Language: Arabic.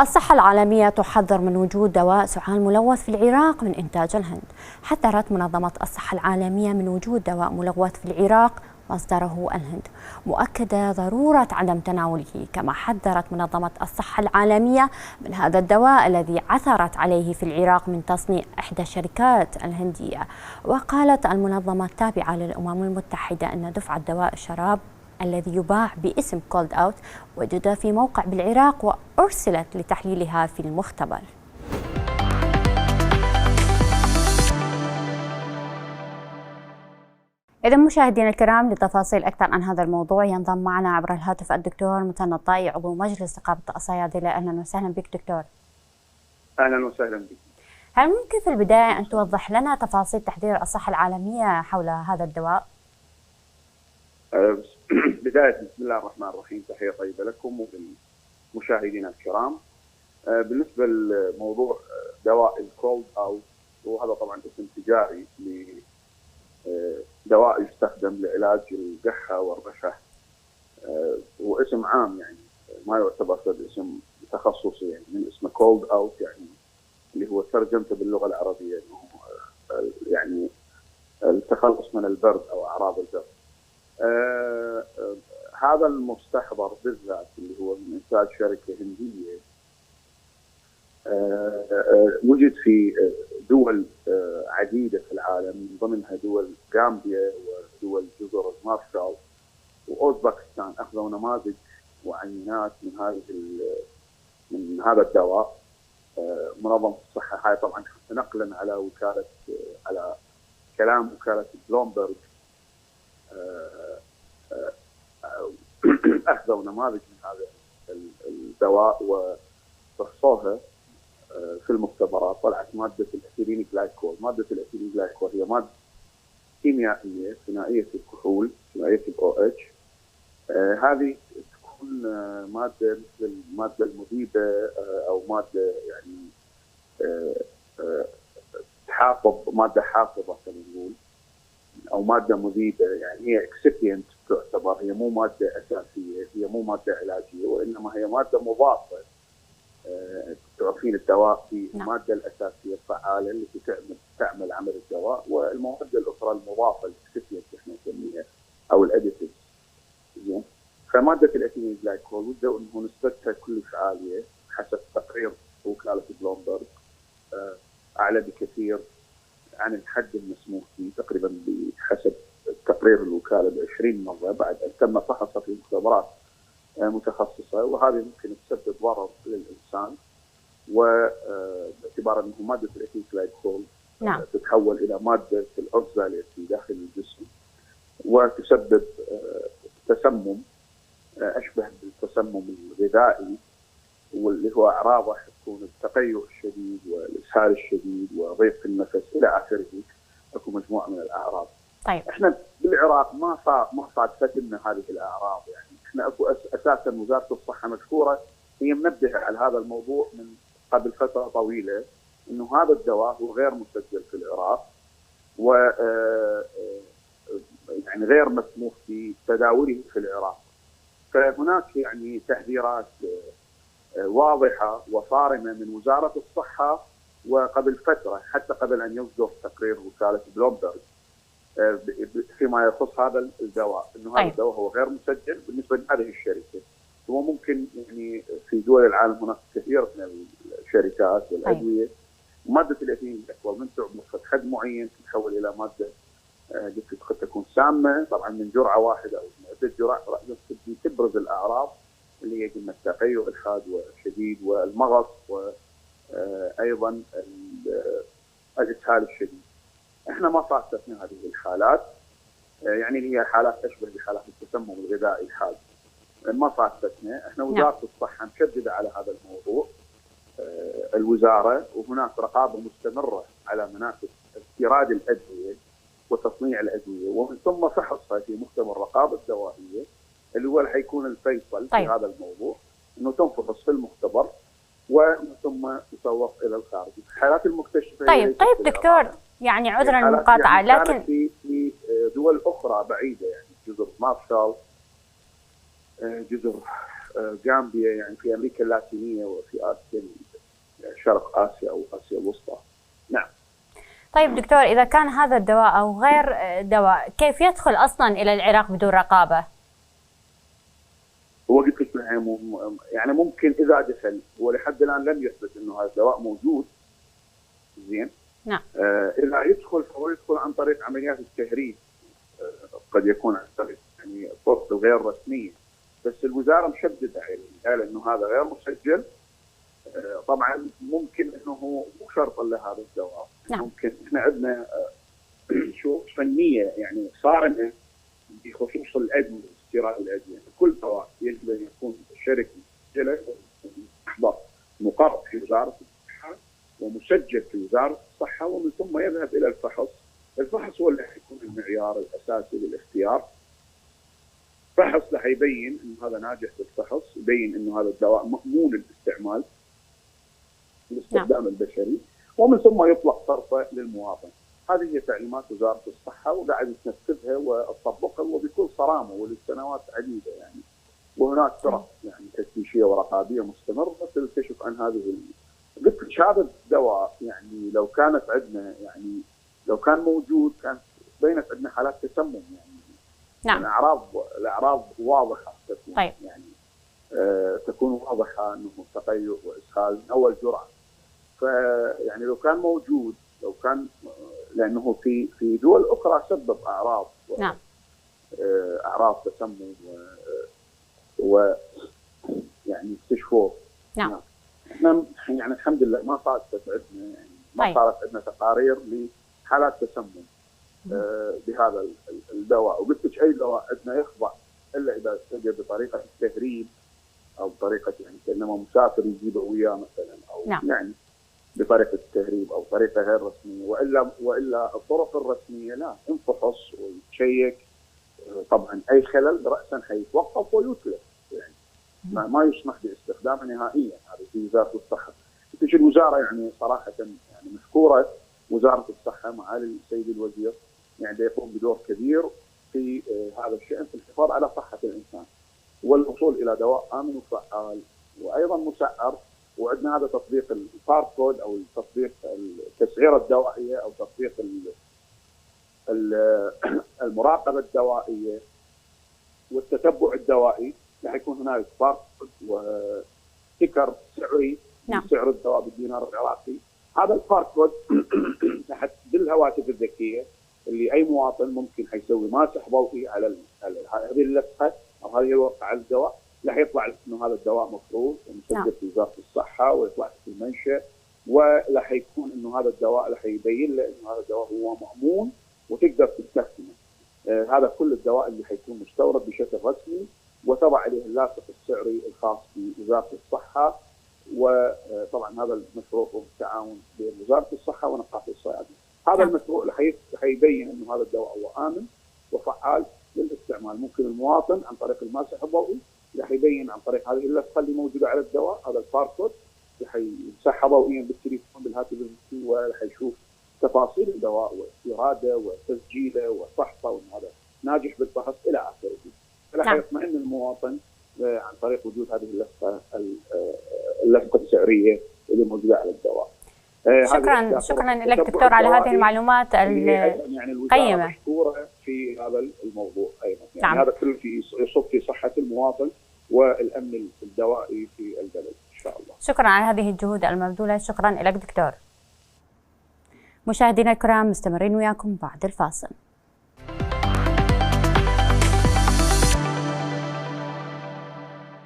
الصحة العالمية تحذر من وجود دواء سعال ملوث في العراق من إنتاج الهند. حذرت منظمة الصحة العالمية من وجود دواء ملوث في العراق مصدره الهند، مؤكدة ضرورة عدم تناوله. كما حذرت منظمة الصحة العالمية من هذا الدواء الذي عثرت عليه في العراق من تصنيع إحدى الشركات الهندية. وقالت المنظمة التابعة للأمم المتحدة أن دفعة دواء الشراب الذي يباع باسم كولد أوت وجد في موقع بالعراق وأرسلت لتحليلها في المختبر. إذا مشاهدينا الكرام، لتفاصيل أكثر عن هذا الموضوع ينضم معنا عبر الهاتف الدكتور مثنى الطائي، عضو مجلس نقابة الصيادلة. أهلا وسهلا بك دكتور. أهلا وسهلا بك. هل ممكن في البداية أن توضح لنا تفاصيل تحذير الصحة العالمية حول هذا الدواء؟ بداية بسم الله الرحمن الرحيم، تحية طيبة لكم وللمشاهدين الكرام. بالنسبة لموضوع دواء الكولد أوت، وهذا طبعا اسم تجاري لدواء يستخدم لعلاج القحة والرشح، واسم عام يعني ما يعتبر اسم تخصصي، يعني من اسمه كولد أوت يعني اللي هو ترجمته باللغة العربية يعني التخلص من البرد أو أعراض البرد. هذا المستحضر بالذات اللي هو من إنتاج شركة هندية، وجد في دول عديدة في العالم، من ضمنها دول غامبيا ودول جزر المارشال وأوزبكستان. أخذوا نماذج وعينات من هذا الدواء. منظمة الصحة هاي طبعا نقلا على كلام وكالة بلومبرج، أخذوا نماذج من هذا الدواء وفحصوها في المختبرات. طلعت مادة الأثيلين جلايكول. مادة الأثيلين جلايكول هي مادة كيميائية ثنائية الكحول، ثنائية الOH. هذه تكون مادة مثل المادة المذيبة، أو مادة يعني مادة حافظة خلينا نقول، أو مادة مذيبة. يعني هي اكسبينت تعتبر، هي مو مادة أساسية، هي مو مادة علاجية، وإنما هي مادة مضافة. تعرفين الدواء في المادة الأساسية الفعالة التي تعمل عمل الدواء، والمواد الأخرى المضافة الاكسبينت احنا نسميها أو الأديتيف. زين. فمادة الأثيلين جلايكول وجدوا إنه نسبتها كلش عالية حسب تقرير وكالة بلومبرج، أعلى بكثير عن الحد المسموح به، تقريبا بحسب تقرير الوكالة ب20 مرة بعد أن تم فحصها في مختبرات متخصصة. وهذه ممكن تسبب ضرر للإنسان، وباعتبار أنه مادة الأثيلين جلايكول تتحول إلى مادة الأوكساليت في داخل الجسم، وتسبب تسمم أشبه بالتسمم الغذائي، واللي هو أعراضه تكون التقيؤ الشديد والإسهال الشديد وضيق النفس إلى آخره. اكو مجموعة من الأعراض. طيب. احنا بالعراق ما صادفتنا لنا هذه الأعراض. يعني احنا اكو اساسا وزارة الصحة مشكورة، هي منبهة على هذا الموضوع من قبل فترة طويلة، انه هذا الدواء هو غير مسجل في العراق، و يعني غير مسموح بتداوله في العراق. فهناك يعني تحذيرات واضحة وصارمة من وزارة الصحة، وقبل فترة حتى قبل أن يصدر تقرير وكالة بلومبرج فيما يخص هذا الدواء، انه هذا الدواء هو غير مسجل بالنسبه لهذه الشركه. وممكن يعني في دول العالم هناك كثير من الشركات والادويه. ماده الأثيلين جلايكول من تعمل حد معين تتحول الى ماده قد تكون سامه، طبعا من جرعه واحده او من عده جرعات تبرز الاعراض اللي هي قلنا التقيؤ الحاد والشديد والمغص، وايضا الاسهال الشديد. احنا ما صادفتنا هذه الحالات، يعني هي حالات تشبه بحالات التسمم الغذائي الحاد، ما صادفتنا. احنا وزارة الصحة مشددة على هذا الموضوع، الوزارة، وهناك رقابة مستمرة على منافذ استيراد الأدوية وتصنيع الأدوية، ومن ثم فحصها في مختبر الرقابة الدوائية اللي هو حيكون الفيصل في هذا الموضوع، انه تنفحص في المختبر ومن ثم تسوق الى الخارج. الحالات المكتشفة. طيب دكتور، يعني عذرا المقاطعة، يعني لكن في دول اخرى بعيده، يعني جزر مارشال، جزر غامبيا يعني في امريكا اللاتينيه وفي اسيا، شرق اسيا او اسيا الوسطى. نعم. طيب دكتور، اذا كان هذا الدواء او غير دواء، كيف يدخل اصلا الى العراق بدون رقابه؟ هو قلت لك يعني ممكن اذا دخل، هو لحد الان لم يثبت انه هذا الدواء موجود. زين. نعم. اذا يدخل فهو يدخل عن طريق عمليات التهريب، قد يكون عن طريق يعني الطرق الغير رسميه، بس الوزاره مشدده عليه، قال انه هذا غير مسجل. طبعا ممكن انه مو شرط لهذا الدواء. نعم. ممكن احنا عندنا شروط فنيه يعني صارمه بخصوص الادويه، استيراد الادويه، كل دواء يجب ان يكون شركه مسجله محضر مقرر في وزاره الصحه ومسجل في وزاره الصحه، ومن ثم يذهب الى الفحص. الفحص هو اللي حيكون المعيار الاساسي للاختيار. فحص اللي حيبين انه هذا ناجح بالفحص، يبين انه هذا الدواء مأمون الاستعمال بالاستخدام البشري، ومن ثم يطلق صرفه للمواطن. هذه هي تعليمات وزاره الصحه، وقاعد تنفذها وتطبقها وبكل صرامه ولسنوات عديده يعني. وهناك طرق يعني تفتيشيه ورقابيه مستمره للكشف عن هذه قلت لك هذا الدواء يعني لو كانت عندنا يعني لو كان موجود كانت بينت عندنا حالات تسمم يعني. نعم. الاعراض واضحه تكون. طيب. يعني تكون واضحه انه تقيؤ واسهال من اول جرعه. فيعني لو كان موجود، لو كان لانه في دول اخرى سبب اعراض. نعم. اعراض تسمم و يعني استشفاء. نعم. احنا يعني الحمد لله ما صارت عندنا يعني ما صارت عندنا تقارير لحالات تسمم بهذا الدواء. وقلت لك اي دواء عندنا يخضع الا اذا استجى بطريقه التهريب او بطريقه يعني كانما مسافر يجيبه وياه مثلا، او نعم. يعني بطريقه التهريب او طريقه غير رسميه، والا الطرق الرسميه لا، انفحص ويتشيك. طبعا اي خلل راسا حيتوقف ويتلف يعني ما يسمح باستخدامه نهائيا. هذا في وزاره الصحه. تجي الوزاره يعني صراحه يعني مشكوره وزاره الصحه معالي السيد الوزير يعني يقوم بدور كبير في هذا الشان، في الحفاظ على صحه الانسان والوصول الى دواء امن وفعال وايضا مسعر. وعندنا هذا تطبيق الباركود او تطبيق التسعيره الدوائيه او تطبيق المراقبه الدوائيه والتتبع الدوائي. راح يكون هنالك باركود وستيكر سعري. نعم. سعر الدواء بالدينار العراقي. هذا الباركود راح بالهواتف الذكيه اللي اي مواطن ممكن حيسوي ماسح ضوئي على هذه اللفحه او هذه الورقه على الدواء، راح يطلع انه هذا الدواء مفروض ومسجل في وزاره الصحه ويطلع في المنشأ، وراح يكون انه هذا الدواء راح يبين له انه هذا الدواء هو مأمون وتقدر تستخدمه. هذا كل الدواء اللي حيكون مستورد بشكل رسمي وتضع عليه اللاصق السعري الخاص بوزاره الصحه. وطبعا هذا المشروع بالتعاون بين وزاره الصحه ونقابه الصيادله. هذا المشروع اللي حيبين انه هذا الدواء هو امن وفعال للاستعمال. ممكن المواطن عن طريق الماسح الضوئي راح يبين عن طريق هذه اللفحه اللي موجوده على الدواء، هذا الباركود راح يمسحها ضوئيا بالتليفون بالهاتف الذكي وراح يشوف تفاصيل الدواء واستيراده وتسجيله وفحصه وان هذا ناجح بالفحص الى اخره. فراح يطمئن المواطن عن طريق وجود هذه اللفقه السعريه اللي موجوده على الدواء. شكرا لك دكتور على هذه المعلومات القيمه. مشكوره في هذا الموضوع ايضا يعني. نعم. هذا كله يصب في صحه المواطن والامن الدوائي في البلد ان شاء الله. شكرا على هذه الجهود المبذوله، شكرا لك دكتور. مشاهدينا الكرام مستمرين وياكم بعد الفاصل.